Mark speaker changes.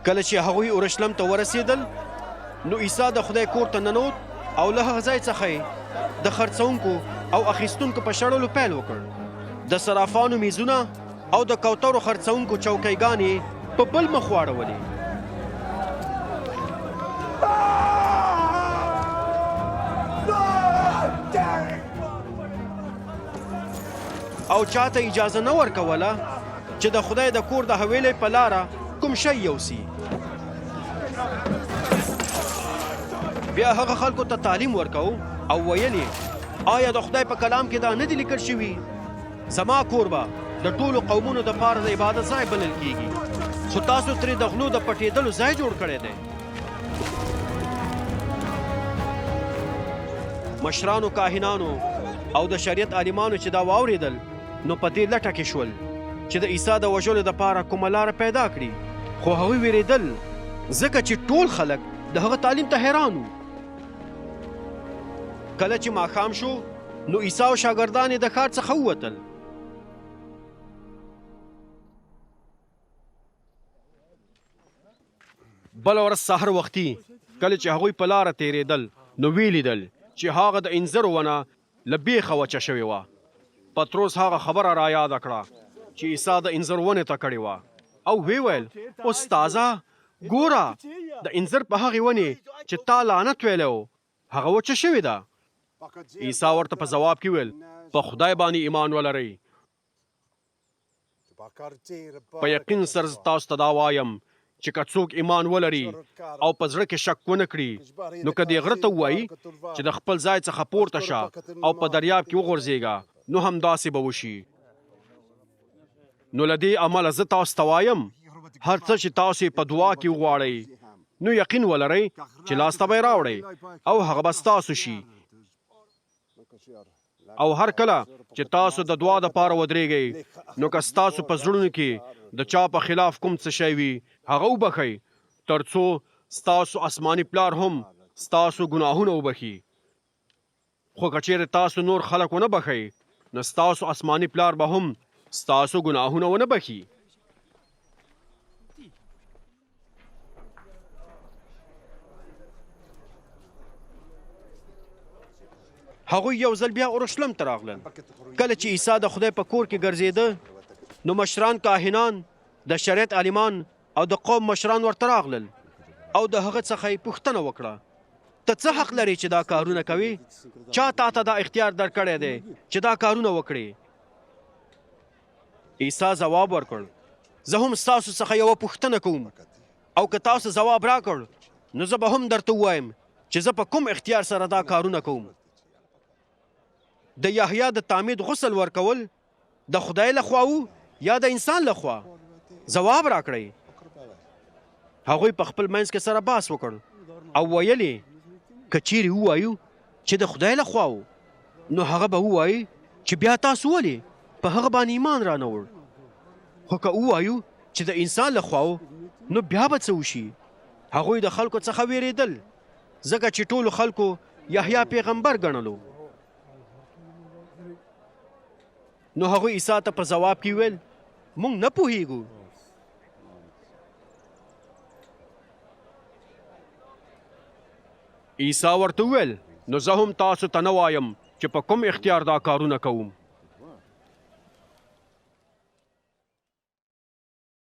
Speaker 1: کله چې هغوی اورشلیم ته ورسېدل نو عیسی د خدای کور ته ننوت او له هغه ځای څخه د خرڅونکو او اخیستونکو په شړلو پیل وکړ. د صرافانو میزونه او د کوترو خرڅونکو چوکیګانې په بل مخ واړولې. او چاته اجازه نه ورکوله چې د خدای د کور د حویلۍ په لاره کوم شی یوسي. بیا هغه خلکو ته تعلیم ورکو او ویل یې آیا د خدای په کلام کې دا نه دي لیکل شوي زما کور به د ټولو قومونو دپاره د عبادت ځای بلل کیږي، خو تاسو ترې د غلو د پټېدلو ځای جوړ کړی دی. مشرانو کاهنانو او د شریعت عالمانو چې دا واورېدل نو په دې لټه کې شول چې د عیسی د وژلو دپاره کومه لاره پیدا کړي، خو هغوی وېرېدل ځکه چې ټول خلک د هغه تعلیم ته حیران وو. کله چې ماښام شو نو عیسی او شاګردان یې د ښار څخه ووتل. بله ورځ سحر وختي کله چې هغوی په لاره تېرېدل نو ویې لیدل چې هغه د انځرو ونه له بیخه وچه شوې وه. پطرس هغه خبره را یاده کړه چې عیسی د انځر ونې ته کړې وه او ویې ویل استاذه ګوره د انځر په هغې ونې چې تا لعنت ویلی و هغه وچه شوې ده. عیسی ورته په ځواب کې ویل په خدای باندې ایمان ولرئ. په یقین سره زه تاسو ته دا وایم چې که څوک ایمان ولري او په زړه کې شک ونه کړي نو که دې غره ته ووایي چې د خپل ځای څخه پورته شه او په دریاب کې وغورځېږه نو همداسې به وشي. نو له دې عمله زه تاسو ته وایم هر څه چې تاسو په دعا کې وغواړئ نو یقین ولرئ چې لاسته به یې راوړئ او هغه به ستاسو شي. او هر کله چې تاسو د دعا دپاره ودرېږئ نو که ستاسو په زړونو کې د چا په خلاف کوم څه شی وي هغه وبښئ تر څو ستاسو آسماني پلار هم ستاسو ګناهونه وبښي. خو که چیرې تاسو نور خلک ونه بښئ نو ستاسو آسماني پلار به هم ستاسو ګناهونه ونه بښي. هغوی یو ځل بیا اورشلیم ته راغلل. کله چې عیسی د خدای په کور کې ګرځېده نو مشران کاهنان د شریعت عالمان او د قوم مشران ورته راغلل او د هغه څخه یې پوښتنه وکړه ته څه حق لرې چې دا کارونه کوې؟ چا تا ته دا اختیار درکړی دی چې دا کارونه وکړې؟ عیسی ځواب ورکړ زه هم ستاسو څخه یوه پوښتنه کوم او که تاسو ځواب راکړ نو زه به هم درته ووایم چې زه په کوم اختیار سره دا کارونه کوم. د یحیی د تعمید غسل ورکول د خدای لخوا و یا د انسان لخوا؟ ځواب راکړئ. هغوی په خپل منځ کې سره بحث وکړ او ویل یې که چیرې ووایو چې د خدای لخوا و نو هغه به ووایي چې بیا تاسو ولې په هغه باندې ایمان رانوړ؟ خو که ووایو چې د انسان لخوا و نو بیا به څه وشي؟ هغوی د خلکو څخه ویرېدل ځکه چې ټولو خلکو یحیی پیغمبر ګڼلو. نو هغوی عیسی ته په ځواب کې ویل موږ نه پوهیږو. عیسی ورته وویل نو زه هم تاسو ته نه وایم چې په کوم اختیار دا کارونه کوم.